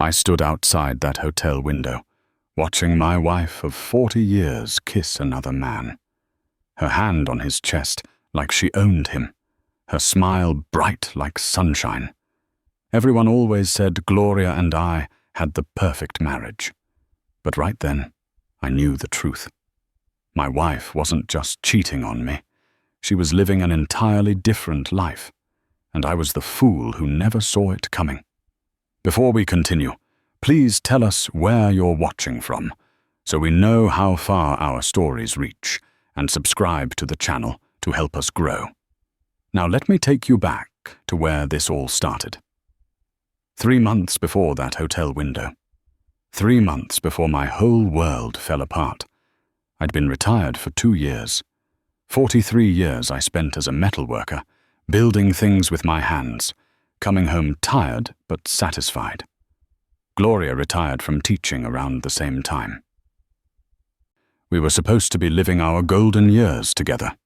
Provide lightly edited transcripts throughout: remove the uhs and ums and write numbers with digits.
I stood outside that hotel window, watching my wife of 40 years kiss another man. Her hand on his chest like she owned him, her smile bright like sunshine. Everyone always said Gloria and I had the perfect marriage. But right then, I knew the truth. My wife wasn't just cheating on me. She was living an entirely different life, and I was the fool who never saw it coming. Before we continue, please tell us where you're watching from, so we know how far our stories reach, and subscribe to the channel to help us grow. Now let me take you back to where this all started. 3 months before that hotel window. 3 months before my whole world fell apart. I'd been retired for 2 years. 43 years I spent as a metalworker, building things with my hands, coming home tired but satisfied. Gloria retired from teaching around the same time. We were supposed to be living our golden years together,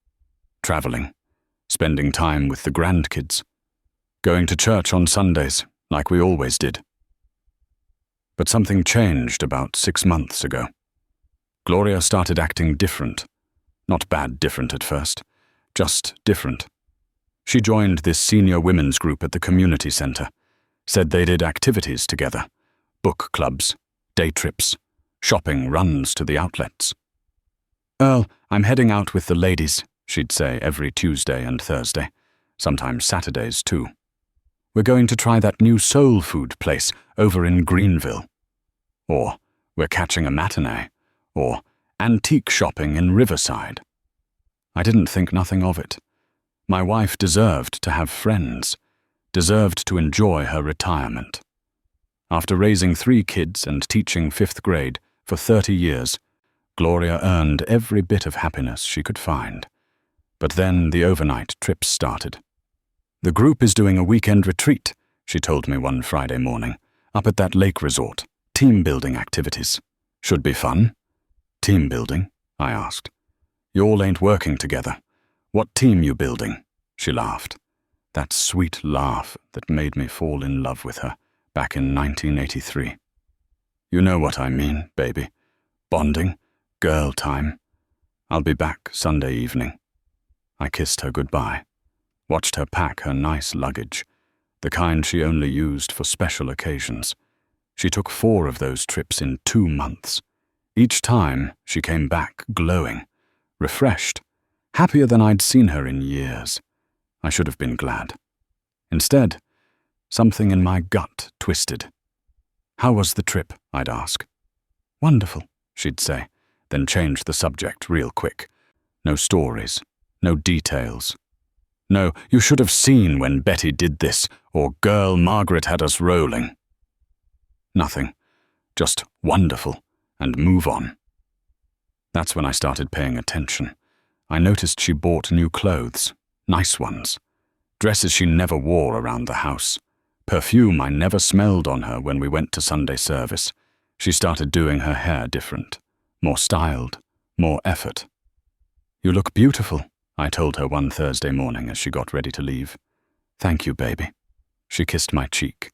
traveling, spending time with the grandkids, going to church on Sundays like we always did. But something changed about 6 months ago. Gloria started acting different. Not bad different at first, just different. She joined this senior women's group at the community center, said they did activities together, book clubs, day trips, shopping runs to the outlets. "Earl, I'm heading out with the ladies," she'd say every Tuesday and Thursday, sometimes Saturdays too. "We're going to try that new soul food place over in Greenville." Or, "We're catching a matinee," or "antique shopping in Riverside." I didn't think nothing of it. My wife deserved to have friends, deserved to enjoy her retirement. After raising 3 kids and teaching 5th grade for 30 years, Gloria earned every bit of happiness she could find. But then the overnight trips started. "The group is doing a weekend retreat," she told me one Friday morning, "up at that lake resort. Team building activities. Should be fun." "Team building?" I asked. "You all ain't working together. What team you building?" She laughed. That sweet laugh that made me fall in love with her back in 1983. "You know what I mean, baby. Bonding, girl time. I'll be back Sunday evening." I kissed her goodbye, watched her pack her nice luggage, the kind she only used for special occasions. She took 4 of those trips in 2 months. Each time she came back glowing, refreshed, happier than I'd seen her in years. I should have been glad. Instead, something in my gut twisted. "How was the trip?" I'd ask. "Wonderful," she'd say, then change the subject real quick. No stories, no details. No, "You should have seen when Betty did this," or "Girl, Margaret had us rolling." Nothing, just wonderful, and move on. That's when I started paying attention. I noticed she bought new clothes, nice ones, dresses she never wore around the house, perfume I never smelled on her when we went to Sunday service. She started doing her hair different, more styled, more effort. "You look beautiful," I told her one Thursday morning as she got ready to leave. "Thank you, baby." She kissed my cheek,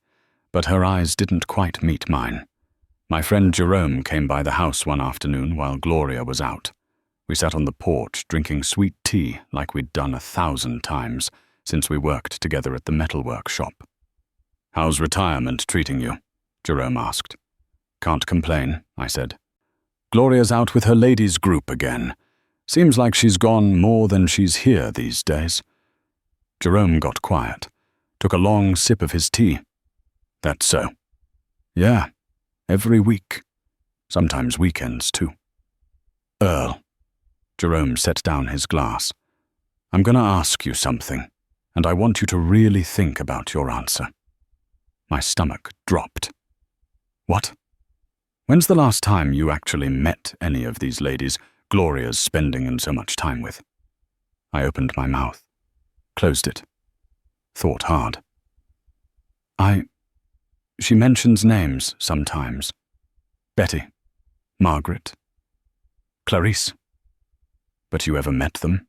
but her eyes didn't quite meet mine. My friend Jerome came by the house one afternoon while Gloria was out. We sat on the porch drinking sweet tea like we'd done 1,000 times since we worked together at the metalwork shop. "How's retirement treating you?" Jerome asked. "Can't complain," I said. "Gloria's out with her ladies' group again. Seems like she's gone more than she's here these days." Jerome got quiet, took a long sip of his tea. "That's so." "Yeah, every week. Sometimes weekends, too." "Earl." Jerome set down his glass. "I'm going to ask you something, and I want you to really think about your answer." My stomach dropped. "What?" "When's the last time you actually met any of these ladies Gloria's spending so much time with?" I opened my mouth, closed it, thought hard. She mentions names sometimes. Betty, Margaret, Clarice. But you ever met them?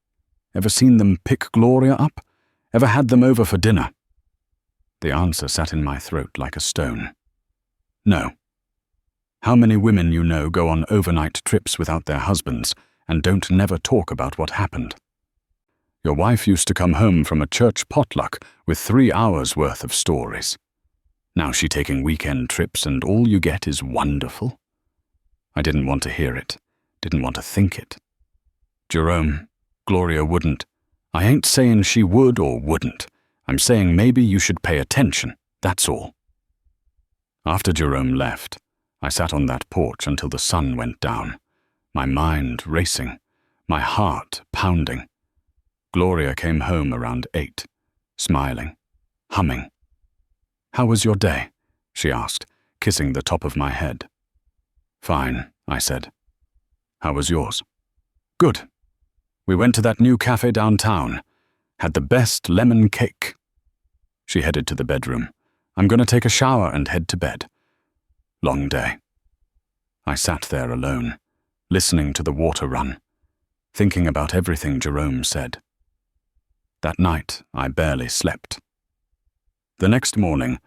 Ever seen them pick Gloria up? Ever had them over for dinner?" The answer sat in my throat like a stone. No. How many women you know go on overnight trips without their husbands and don't never talk about what happened? Your wife used to come home from a church potluck with 3 hours worth of stories. Now she taking weekend trips and all you get is wonderful? I didn't want to hear it, didn't want to think it. Jerome, Gloria wouldn't. I ain't saying she would or wouldn't. I'm saying maybe you should pay attention, that's all. After Jerome left, I sat on that porch until the sun went down, my mind racing, my heart pounding. Gloria came home around 8, smiling, humming. "How was your day?" she asked, kissing the top of my head. "Fine," I said. "How was yours?" "Good. We went to that new cafe downtown. Had the best lemon cake." She headed to the bedroom. "I'm going to take a shower and head to bed." Long day. I sat there alone, listening to the water run, thinking about everything Jerome said. That night, I barely slept. The next morning,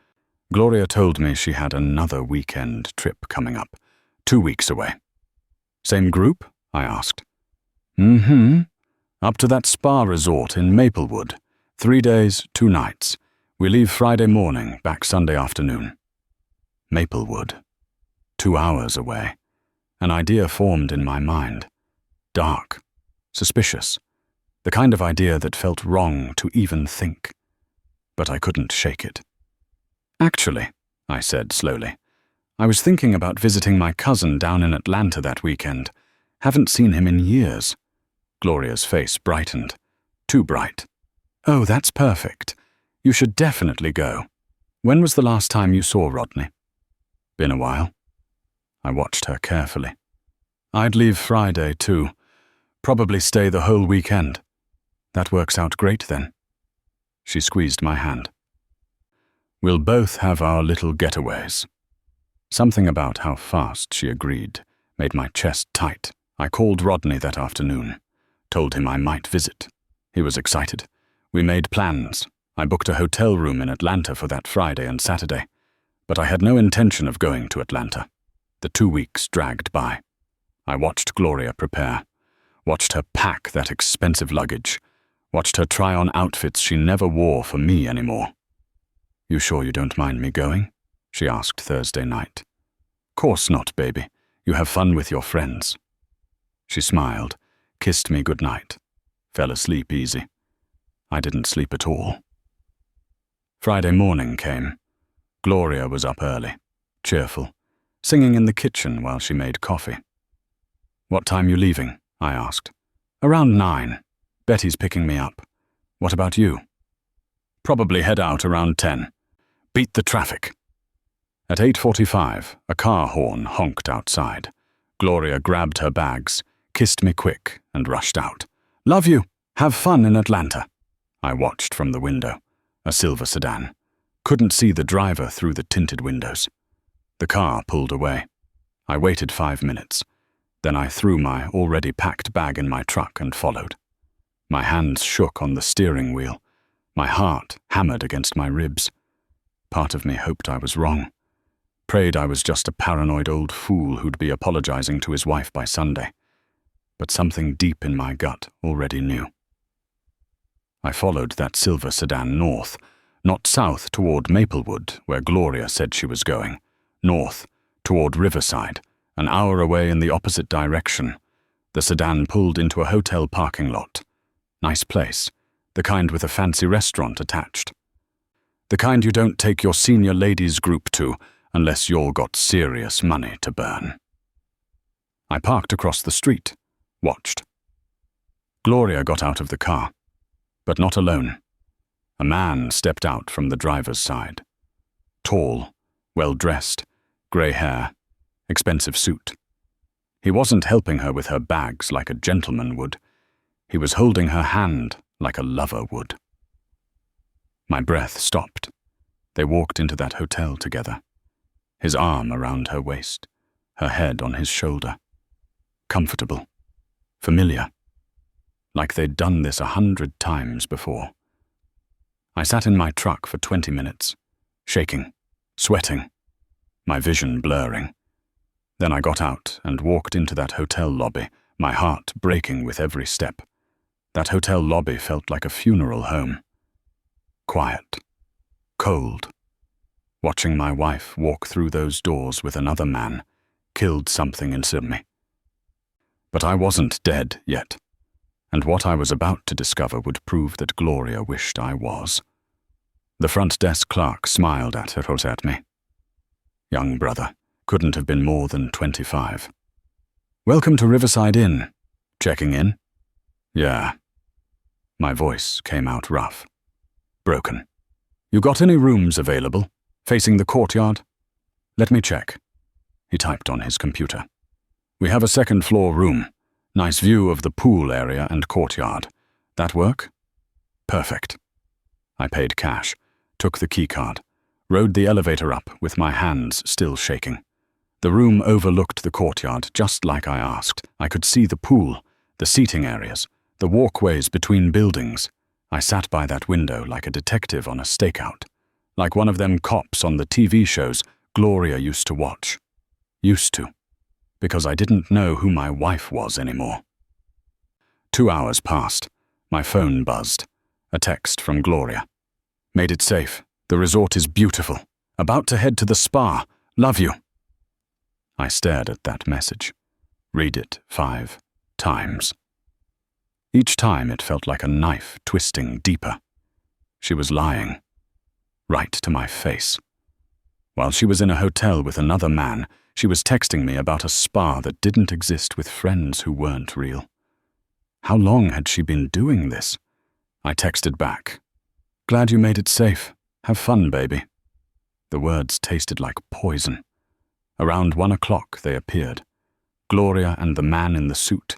Gloria told me she had another weekend trip coming up, 2 weeks away. "Same group?" I asked. "Mm-hmm. Up to that spa resort in Maplewood. 3 days, 2 nights. We leave Friday morning, back Sunday afternoon." Maplewood. 2 hours away. An idea formed in my mind. Dark. Suspicious. The kind of idea that felt wrong to even think. But I couldn't shake it. "Actually," I said slowly, "I was thinking about visiting my cousin down in Atlanta that weekend. Haven't seen him in years." Gloria's face brightened. Too bright. "Oh, that's perfect. You should definitely go. When was the last time you saw Rodney?" "Been a while." I watched her carefully. "I'd leave Friday, too. Probably stay the whole weekend." "That works out great, then." She squeezed my hand. "We'll both have our little getaways." Something about how fast she agreed made my chest tight. I called Rodney that afternoon, told him I might visit. He was excited. We made plans. I booked a hotel room in Atlanta for that Friday and Saturday, but I had no intention of going to Atlanta. The 2 weeks dragged by. I watched Gloria prepare, watched her pack that expensive luggage, watched her try on outfits she never wore for me anymore. "You sure you don't mind me going?" she asked Thursday night. "Course not, baby. You have fun with your friends." She smiled, kissed me goodnight, fell asleep easy. I didn't sleep at all. Friday morning came. Gloria was up early, cheerful, singing in the kitchen while she made coffee. "What time you leaving?" I asked. "Around 9. Betty's picking me up. What about you?" "Probably head out around 10. Beat the traffic." At 8:45, a car horn honked outside. Gloria grabbed her bags, kissed me quick, and rushed out. "Love you. Have fun in Atlanta." I watched from the window. A silver sedan. Couldn't see the driver through the tinted windows. The car pulled away. I waited 5 minutes. Then I threw my already packed bag in my truck and followed. My hands shook on the steering wheel. My heart hammered against my ribs. Part of me hoped I was wrong. Prayed I was just a paranoid old fool who'd be apologizing to his wife by Sunday. But something deep in my gut already knew. I followed that silver sedan north, not south toward Maplewood, where Gloria said she was going. North, toward Riverside, an hour away in the opposite direction. The sedan pulled into a hotel parking lot. Nice place, the kind with a fancy restaurant attached. The kind you don't take your senior ladies group to unless you're got serious money to burn. I parked across the street, watched. Gloria got out of the car, but not alone. A man stepped out from the driver's side. Tall, well-dressed, grey hair, expensive suit. He wasn't helping her with her bags like a gentleman would. He was holding her hand like a lover would. My breath stopped. They walked into that hotel together. His arm around her waist, her head on his shoulder. Comfortable. Familiar. Like they'd done this 100 times before. I sat in my truck for 20 minutes, shaking, sweating. my vision blurring. Then I got out and walked into that hotel lobby, my heart breaking with every step. That hotel lobby felt like a funeral home. Quiet. Cold. Watching my wife walk through those doors with another man killed something inside me. But I wasn't dead yet, and what I was about to discover would prove that Gloria wished I was. The front desk clerk smiled at me. Young brother, couldn't have been more than 25. "Welcome to Riverside Inn. Checking in?" "Yeah." My voice came out rough. Broken. "You got any rooms available? Facing the courtyard?" "Let me check." He typed on his computer. "We have a second-floor room. Nice view of the pool area and courtyard. That work?" "Perfect." I paid cash, took the keycard, rode the elevator up with my hands still shaking. The room overlooked the courtyard just like I asked. I could see the pool, the seating areas, the walkways between buildings. I sat by that window like a detective on a stakeout, like one of them cops on the TV shows Gloria used to watch. Used to, because I didn't know who my wife was anymore. 2 hours passed. My phone buzzed. A text from Gloria. "Made it safe. The resort is beautiful. About to head to the spa. Love you." I stared at that message. Read it 5 times. Each time it felt like a knife twisting deeper. She was lying. Right to my face. While she was in a hotel with another man, she was texting me about a spa that didn't exist with friends who weren't real. How long had she been doing this? I texted back. "Glad you made it safe. Have fun, baby." The words tasted like poison. Around 1 o'clock they appeared. Gloria and the man in the suit,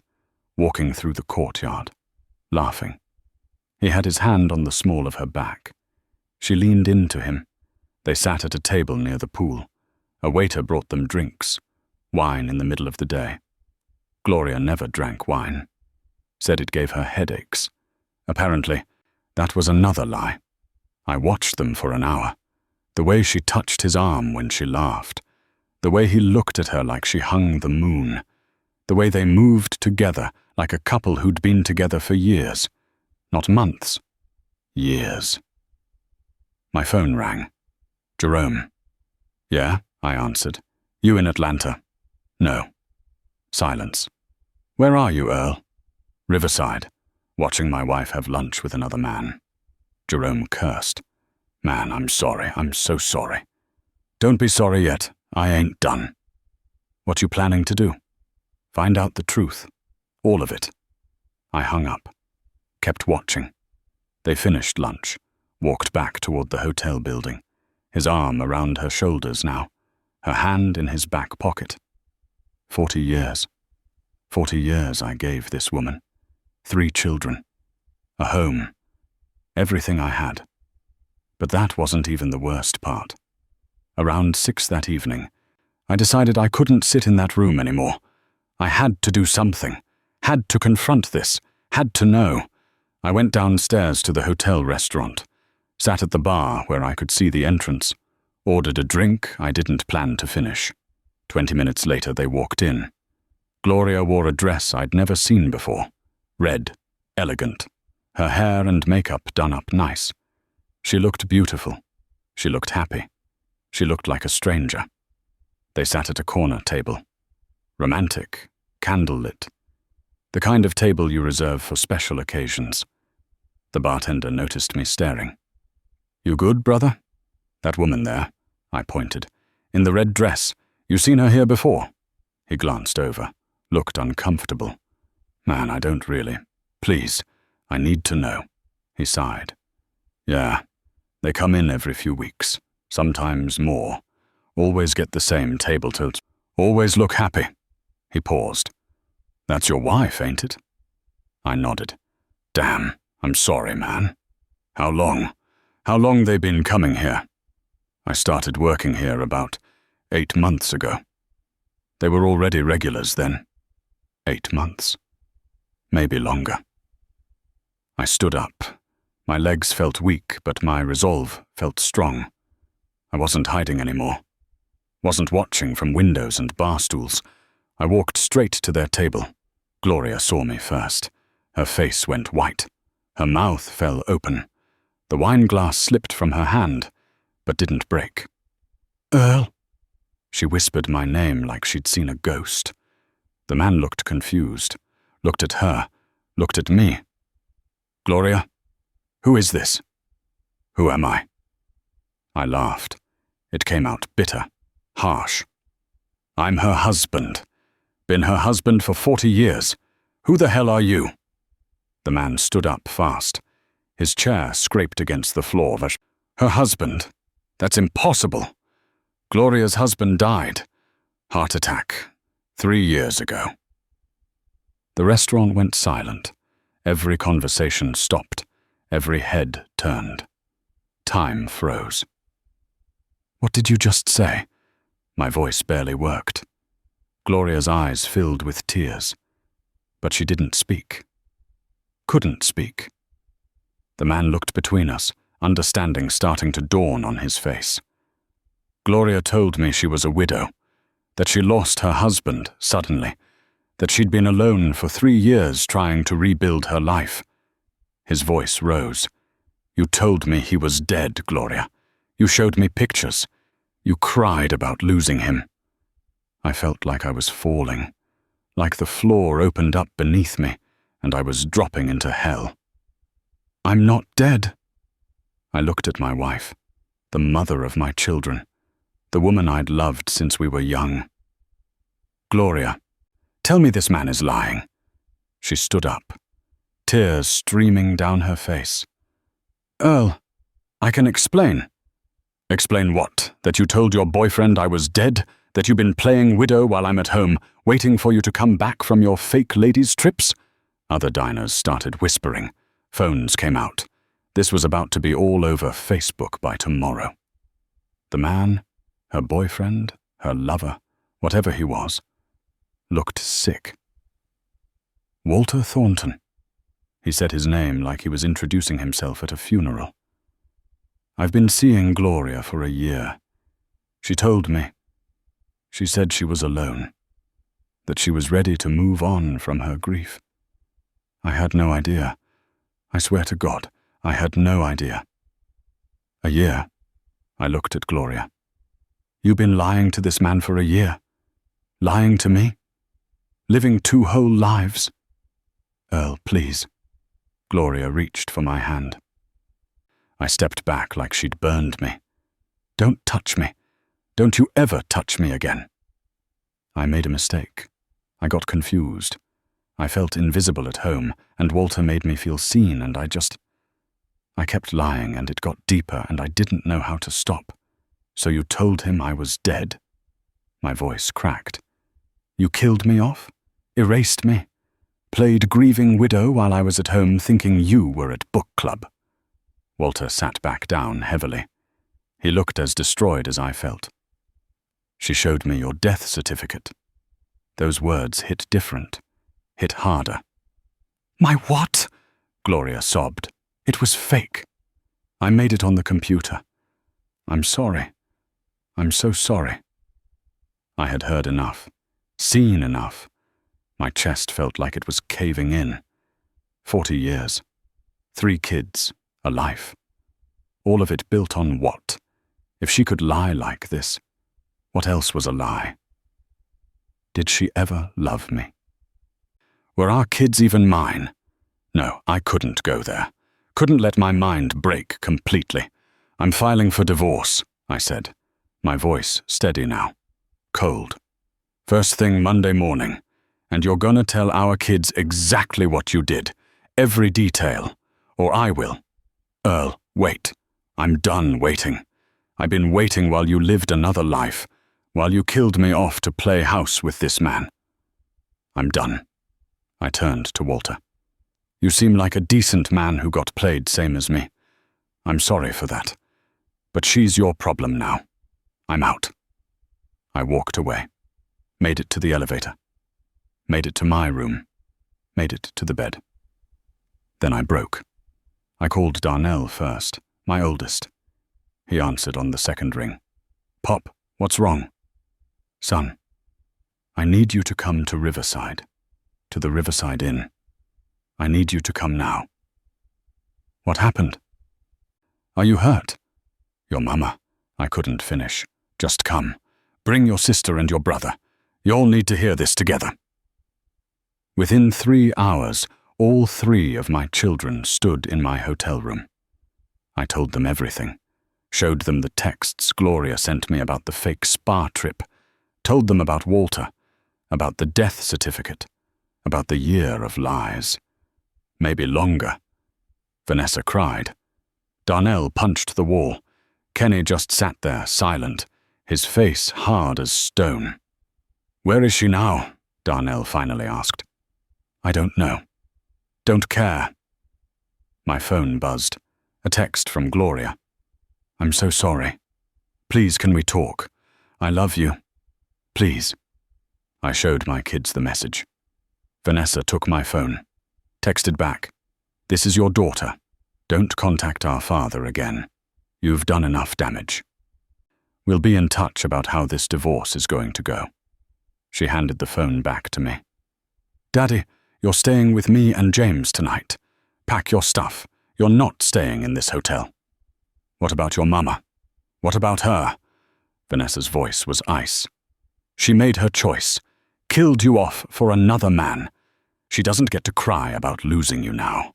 walking through the courtyard, laughing. He had his hand on the small of her back. She leaned into him. They sat at a table near the pool. A waiter brought them drinks, wine in the middle of the day. Gloria never drank wine. Said it gave her headaches. Apparently, that was another lie. I watched them for an hour. The way she touched his arm when she laughed. The way he looked at her like she hung the moon. The way they moved together like a couple who'd been together for years. Not months. Years. My phone rang. "Jerome." "Yeah," I answered. "You in Atlanta?" "No." Silence. "Where are you, Earl?" "Riverside, watching my wife have lunch with another man." Jerome cursed. "Man, I'm sorry. I'm so sorry." "Don't be sorry yet. I ain't done." "What you planning to do?" "Find out the truth. All of it." I hung up. Kept watching. They finished lunch, walked back toward the hotel building, his arm around her shoulders now, her hand in his back pocket. 40 years. 40 years I gave this woman. 3 children. A home. Everything I had. But that wasn't even the worst part. Around 6 that evening, I decided I couldn't sit in that room anymore. I had to do something. Had to confront this. Had to know. I went downstairs to the hotel restaurant. Sat at the bar where I could see the entrance. Ordered a drink I didn't plan to finish. 20 minutes later they walked in. Gloria wore a dress I'd never seen before. Red. Elegant. Her hair and makeup done up nice. She looked beautiful. She looked happy. She looked like a stranger. They sat at a corner table. Romantic. Candlelit. The kind of table you reserve for special occasions. The bartender noticed me staring. "You good, brother?" "That woman there," I pointed. "In the red dress. You seen her here before?" He glanced over. Looked uncomfortable. "Man, I don't really. Please, I need to know." He sighed. "Yeah, they come in every few weeks. Sometimes more. Always get the same table tilts. Always look happy." He paused. "That's your wife, ain't it?" I nodded. "Damn, I'm sorry, man. How long they been coming here?" "I started working here about 8 months ago." "They were already regulars then?" 8 months. Maybe longer. I stood up. My legs felt weak, but my resolve felt strong. I wasn't hiding anymore. Wasn't watching from windows and bar stools. I walked straight to their table. Gloria saw me first. Her face went white. Her mouth fell open. The wine glass slipped from her hand, but didn't break. "Earl?" She whispered my name like she'd seen a ghost. The man looked confused, looked at her, looked at me. "Gloria, who is this? Who am I?" I laughed. It came out bitter, harsh. "I'm her husband. Been her husband for 40 years. Who the hell are you?" The man stood up fast. His chair scraped against the floor. "Her husband? That's impossible. Gloria's husband died. Heart attack. 3 years ago." The restaurant went silent. Every conversation stopped. Every head turned. Time froze. "What did you just say?" My voice barely worked. Gloria's eyes filled with tears. But she didn't speak. Couldn't speak. The man looked between us, understanding starting to dawn on his face. Gloria told me she was a widow, that she lost her husband suddenly, that she'd been alone for 3 years trying to rebuild her life. His voice rose. "You told me he was dead, Gloria. You showed me pictures. You cried about losing him." I felt like I was falling, like the floor opened up beneath me and I was dropping into hell. "I'm not dead." I looked at my wife, the mother of my children, the woman I'd loved since we were young. "Gloria, tell me this man is lying." She stood up, tears streaming down her face. "Earl, I can explain." "Explain what? That you told your boyfriend I was dead? That you've been playing widow while I'm at home, waiting for you to come back from your fake ladies' trips?" Other diners started whispering. Phones came out. This was about to be all over Facebook by tomorrow. The man, her boyfriend, her lover, whatever he was, looked sick. "Walter Thornton." He said his name like he was introducing himself at a funeral. "I've been seeing Gloria for a year. She told me. She said she was alone, that she was ready to move on from her grief. I had no idea. I swear to God, I had no idea." "A year?" I looked at Gloria. "You've been lying to this man for a year? Lying to me? Living 2 whole lives?" "Earl, please." Gloria reached for my hand. I stepped back like she'd burned me. "Don't touch me. Don't you ever touch me again." I made a mistake. I got confused. I felt invisible at home, and Walter made me feel seen, and I kept lying, and it got deeper, and I didn't know how to stop. "So you told him I was dead?" My voice cracked. "You killed me off? Erased me? Played grieving widow while I was at home thinking you were at book club?" Walter sat back down heavily. He looked as destroyed as I felt. "She showed me your death certificate." Those words hit different, hit harder. "My what?" Gloria sobbed. "It was fake. I made it on the computer. I'm sorry. I'm so sorry." I had heard enough, seen enough. My chest felt like it was caving in. 40 years, 3 kids, a life. All of it built on what? If she could lie like this, what else was a lie? Did she ever love me? Were our kids even mine? No, I couldn't go there. Couldn't let my mind break completely. "I'm filing for divorce," I said, my voice steady now, cold. "First thing Monday morning, and you're gonna tell our kids exactly what you did, every detail, or I will. Earl, wait. I'm done waiting. I've been waiting while you lived another life, while you killed me off to play house with this man. I'm done." I turned to Walter. "You seem like a decent man who got played same as me. I'm sorry for that. But she's your problem now. I'm out." I walked away, made it to the elevator, made it to my room, made it to the bed. Then I broke. I called Darnell first, my oldest. He answered on the second ring. "Pop, what's wrong?" Son, I need you to come to Riverside, to the Riverside Inn. I need you to come now. What happened? Are you hurt? Your mama. I couldn't finish. Just come. Bring your sister and your brother. You'll need to hear this together. Within 3 hours, all 3 of my children stood in my hotel room. I told them everything, showed them the texts Gloria sent me about the fake spa trip, told them about Walter, about the death certificate, about the year of lies. Maybe longer. Vanessa cried. Darnell punched the wall. Kenny just sat there, silent, his face hard as stone. Where is she now? Darnell finally asked. I don't know. Don't care. My phone buzzed. A text from Gloria. I'm so sorry. Please, can we talk? I love you. Please. I showed my kids the message. Vanessa took my phone. Texted back. This is your daughter. Don't contact our father again. You've done enough damage. We'll be in touch about how this divorce is going to go. She handed the phone back to me. Daddy, you're staying with me and James tonight. Pack your stuff. You're not staying in this hotel. What about your mama? What about her? Vanessa's voice was ice. She made her choice. Killed you off for another man. She doesn't get to cry about losing you now.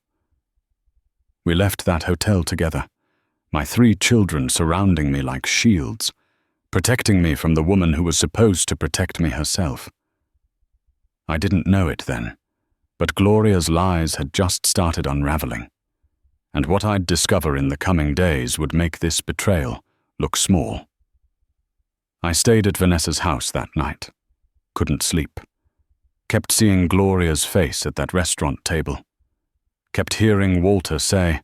We left that hotel together, my 3 children surrounding me like shields, protecting me from the woman who was supposed to protect me herself. I didn't know it then, but Gloria's lies had just started unraveling, and what I'd discover in the coming days would make this betrayal look small. I stayed at Vanessa's house that night, couldn't sleep, kept seeing Gloria's face at that restaurant table, kept hearing Walter say,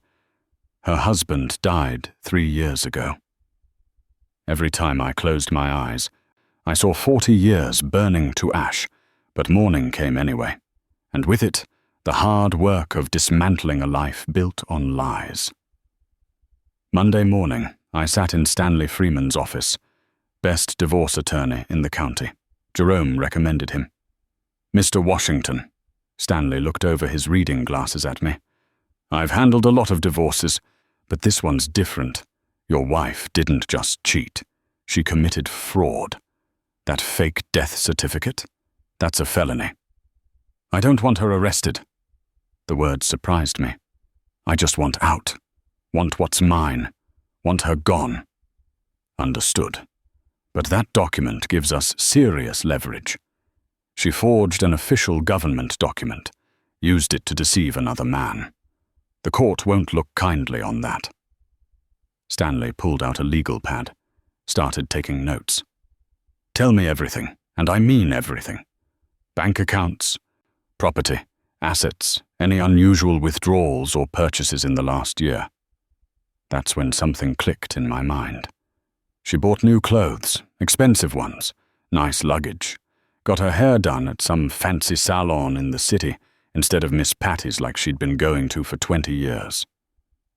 her husband died 3 years ago. Every time I closed my eyes, I saw 40 years burning to ash, but morning came anyway, and with it, the hard work of dismantling a life built on lies. Monday morning, I sat in Stanley Freeman's office, best divorce attorney in the county. Jerome recommended him. Mr. Washington. Stanley looked over his reading glasses at me. I've handled a lot of divorces, but this one's different. Your wife didn't just cheat. She committed fraud. That fake death certificate? That's a felony. I don't want her arrested. The words surprised me. I just want out. Want what's mine. Want her gone. Understood. But that document gives us serious leverage. She forged an official government document, used it to deceive another man. The court won't look kindly on that. Stanley pulled out a legal pad, started taking notes. Tell me everything, and I mean everything. Bank accounts, property, assets, any unusual withdrawals or purchases in the last year. That's when something clicked in my mind. She bought new clothes, expensive ones, nice luggage, got her hair done at some fancy salon in the city instead of Miss Patty's like she'd been going to for 20 years.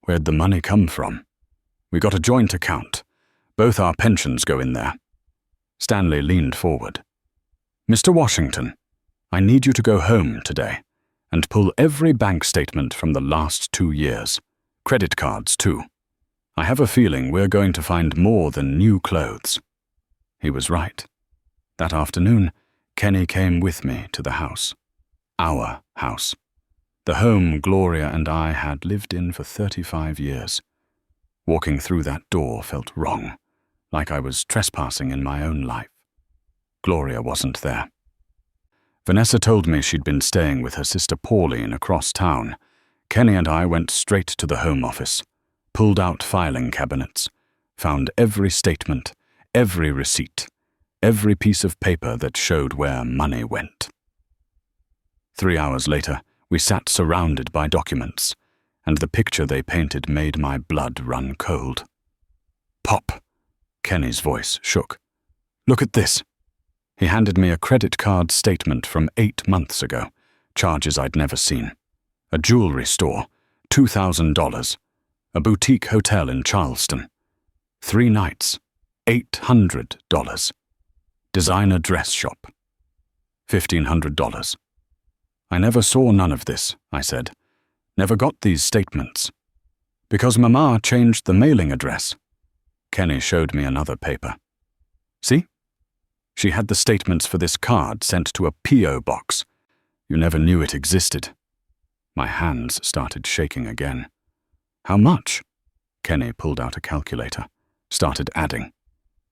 Where'd the money come from? We got a joint account. Both our pensions go in there. Stanley leaned forward. Mr. Washington, I need you to go home today and pull every bank statement from the last 2 years. Credit cards, too. I have a feeling we're going to find more than new clothes. He was right. That afternoon, Kenny came with me to the house. Our house. The home Gloria and I had lived in for 35 years. Walking through that door felt wrong, like I was trespassing in my own life. Gloria wasn't there. Vanessa told me she'd been staying with her sister Pauline across town. Kenny and I went straight to the Home Office, pulled out filing cabinets, found every statement, every receipt, every piece of paper that showed where money went. 3 hours later, we sat surrounded by documents, and the picture they painted made my blood run cold. Pop! Kenny's voice shook. Look at this. He handed me a credit card statement from 8 months ago, charges I'd never seen. A jewelry store, $2,000. A boutique hotel in Charleston. 3 nights, $800. Designer dress shop. $1,500. I never saw none of this, I said. Never got these statements. Because Mama changed the mailing address. Kenny showed me another paper. See? She had the statements for this card sent to a P.O. box. You never knew it existed. My hands started shaking again. How much? Kenny pulled out a calculator, started adding.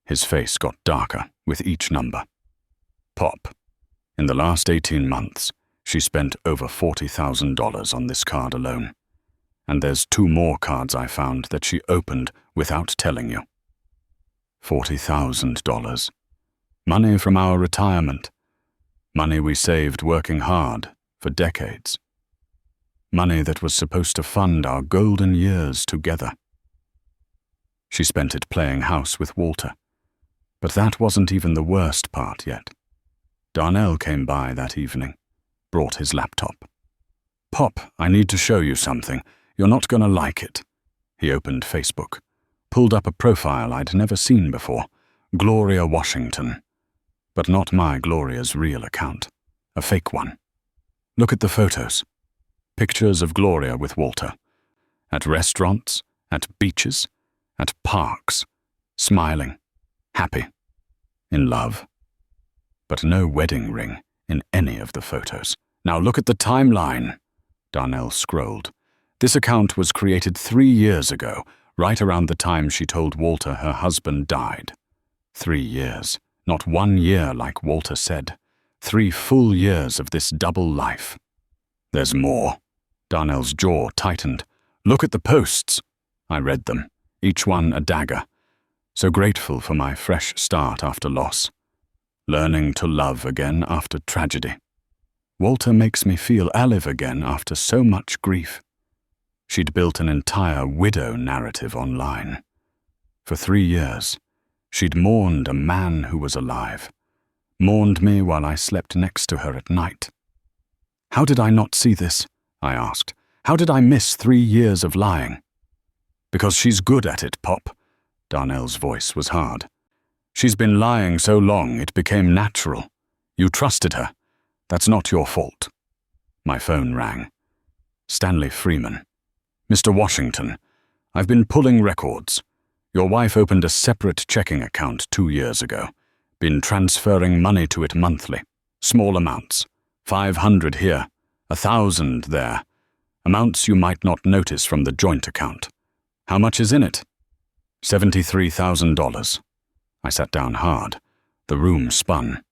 His face got darker with each number. Pop. In the last 18 months, she spent over $40,000 on this card alone. And there's 2 more cards I found that she opened without telling you. $40,000. Money from our retirement. Money we saved working hard for decades. Money that was supposed to fund our golden years together. She spent it playing house with Walter. But that wasn't even the worst part yet. Darnell came by that evening, brought his laptop. Pop, I need to show you something. You're not gonna like it. He opened Facebook, pulled up a profile I'd never seen before, Gloria Washington. But not my Gloria's real account, a fake one. Look at the photos. Pictures of Gloria with Walter. At restaurants, at beaches, at parks, smiling, happy, in love. But no wedding ring in any of the photos. Now look at the timeline. Darnell scrolled. This account was created 3 years ago, right around the time she told Walter her husband died. 3 years. Not 1 year like Walter said. 3 full years of this double life. There's more. Darnell's jaw tightened. Look at the posts. I read them, each one a dagger. So grateful for my fresh start after loss. Learning to love again after tragedy. Walter makes me feel alive again after so much grief. She'd built an entire widow narrative online. For 3 years, she'd mourned a man who was alive. Mourned me while I slept next to her at night. How did I not see this? I asked. How did I miss 3 years of lying? Because she's good at it, Pop. Darnell's voice was hard. She's been lying so long it became natural. You trusted her. That's not your fault. My phone rang. Stanley Freeman. Mr. Washington, I've been pulling records. Your wife opened a separate checking account 2 years ago. Been transferring money to it monthly. Small amounts. 500 here, 1,000 there. Amounts you might not notice from the joint account. How much is in it? $73,000. I sat down hard. The room spun.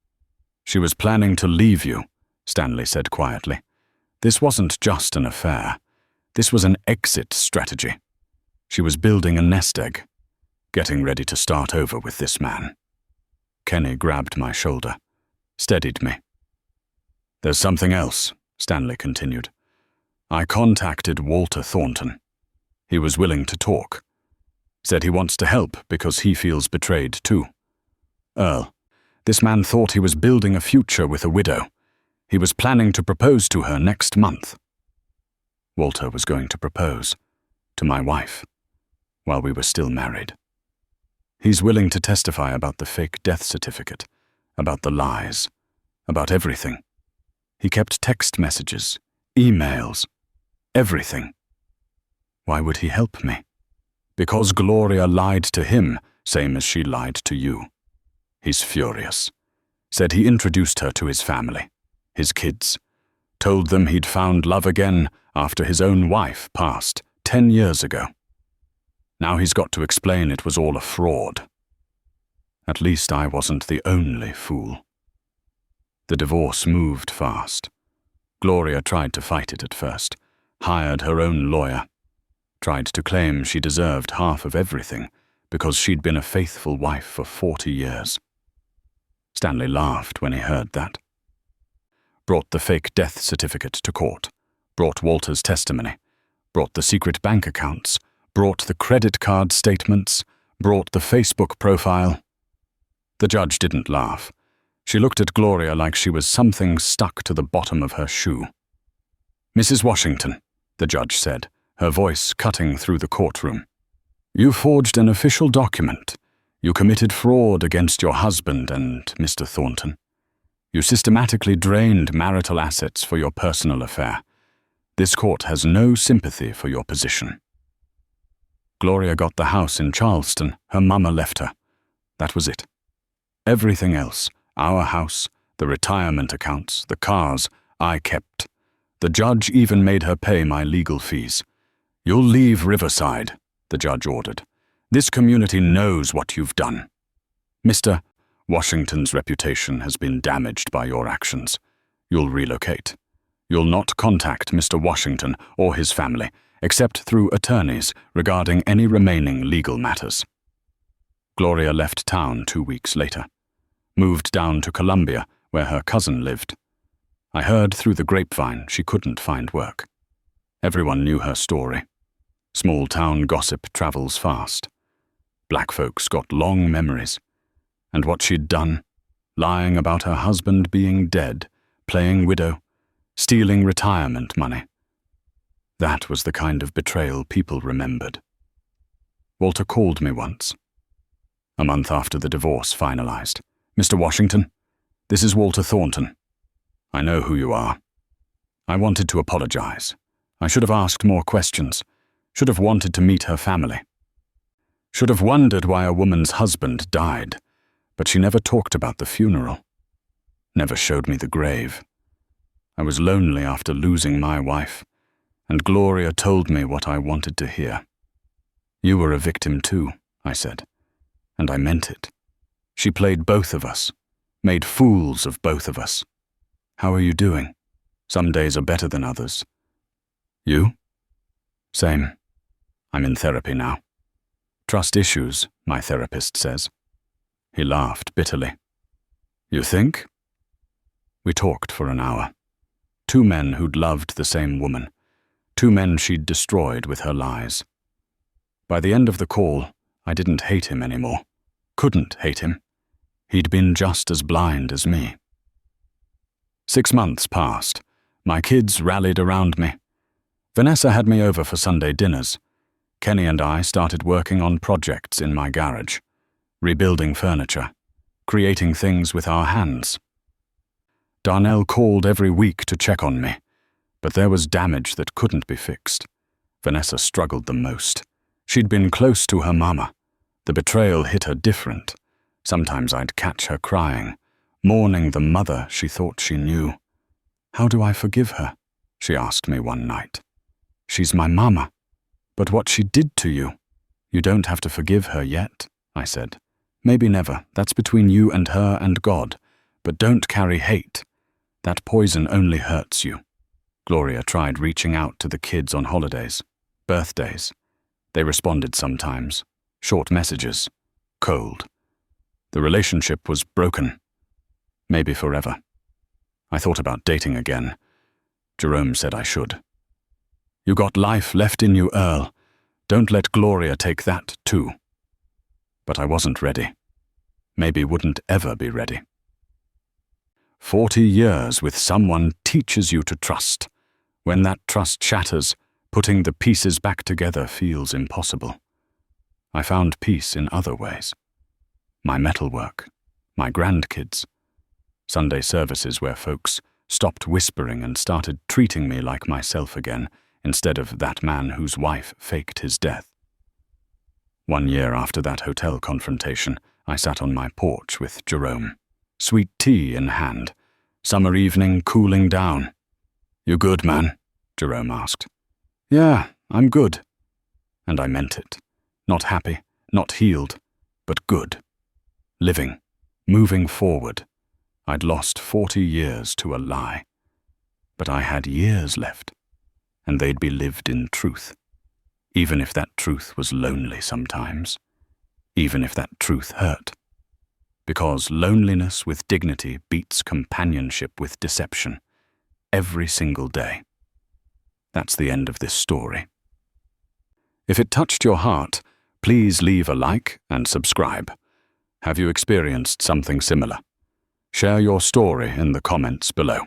She was planning to leave you, Stanley said quietly. This wasn't just an affair. This was an exit strategy. She was building a nest egg, getting ready to start over with this man. Kenny grabbed my shoulder, steadied me. There's something else, Stanley continued. I contacted Walter Thornton. He was willing to talk. Said he wants to help because he feels betrayed too. Earl, this man thought he was building a future with a widow. He was planning to propose to her next month. Walter was going to propose to my wife while we were still married. He's willing to testify about the fake death certificate, about the lies, about everything. He kept text messages, emails, everything. Why would he help me? Because Gloria lied to him, same as she lied to you. He's furious. Said he introduced her to his family, his kids. Told them he'd found love again after his own wife passed 10 years ago. Now he's got to explain it was all a fraud. At least I wasn't the only fool. The divorce moved fast. Gloria tried to fight it at first, hired her own lawyer, tried to claim she deserved half of everything because she'd been a faithful wife for 40 years. Stanley laughed when he heard that. Brought the fake death certificate to court, brought Walter's testimony, brought the secret bank accounts, brought the credit card statements, brought the Facebook profile. The judge didn't laugh. She looked at Gloria like she was something stuck to the bottom of her shoe. Mrs. Washington, the judge said, her voice cutting through the courtroom. You forged an official document. You committed fraud against your husband and Mr. Thornton. You systematically drained marital assets for your personal affair. This court has no sympathy for your position. Gloria got the house in Charleston. Her mama left her. That was it. Everything else, our house, the retirement accounts, the cars, I kept. The judge even made her pay my legal fees. You'll leave Riverside, the judge ordered. This community knows what you've done. Mr. Washington's reputation has been damaged by your actions. You'll relocate. You'll not contact Mr. Washington or his family, except through attorneys regarding any remaining legal matters. Gloria left town 2 weeks later, moved down to Columbia, where her cousin lived. I heard through the grapevine she couldn't find work. Everyone knew her story. Small-town gossip travels fast. Black folks got long memories. And what she'd done, lying about her husband being dead, playing widow, stealing retirement money. That was the kind of betrayal people remembered. Walter called me once. A month after the divorce finalized. Mr. Washington, this is Walter Thornton. I know who you are. I wanted to apologize. I should have asked more questions. Should have wanted to meet her family. Should have wondered why a woman's husband died, but she never talked about the funeral. Never showed me the grave. I was lonely after losing my wife, and Gloria told me what I wanted to hear. You were a victim too, I said, and I meant it. She played both of us, made fools of both of us. How are you doing? Some days are better than others. You? Same. I'm in therapy now. Trust issues, my therapist says. He laughed bitterly. You think? We talked for an hour. 2 men who'd loved the same woman. 2 men she'd destroyed with her lies. By the end of the call, I didn't hate him anymore. Couldn't hate him. He'd been just as blind as me. 6 months passed. My kids rallied around me. Vanessa had me over for Sunday dinners. Kenny and I started working on projects in my garage, rebuilding furniture, creating things with our hands. Darnell called every week to check on me, but there was damage that couldn't be fixed. Vanessa struggled the most. She'd been close to her mama. The betrayal hit her different. Sometimes I'd catch her crying, mourning the mother she thought she knew. How do I forgive her? She asked me one night. She's my mama. But what she did to you, you don't have to forgive her yet, I said. Maybe never. That's between you and her and God. But don't carry hate. That poison only hurts you. Gloria tried reaching out to the kids on holidays, birthdays. They responded sometimes. Short messages. Cold. The relationship was broken. Maybe forever. I thought about dating again. Jerome said I should. You got life left in you, Earl. Don't let Gloria take that, too. But I wasn't ready. Maybe wouldn't ever be ready. 40 years with someone teaches you to trust. When that trust shatters, putting the pieces back together feels impossible. I found peace in other ways. My metalwork, my grandkids, Sunday services where folks stopped whispering and started treating me like myself again, instead of that man whose wife faked his death. 1 year after that hotel confrontation, I sat on my porch with Jerome, sweet tea in hand, summer evening cooling down. You good, man? Jerome asked. Yeah, I'm good. And I meant it. Not happy, not healed, but good. Living, moving forward. I'd lost 40 years to a lie. But I had years left. And they'd be lived in truth, even if that truth was lonely sometimes, even if that truth hurt. Because loneliness with dignity beats companionship with deception, every single day. That's the end of this story. If it touched your heart, please leave a like and subscribe. Have you experienced something similar? Share your story in the comments below.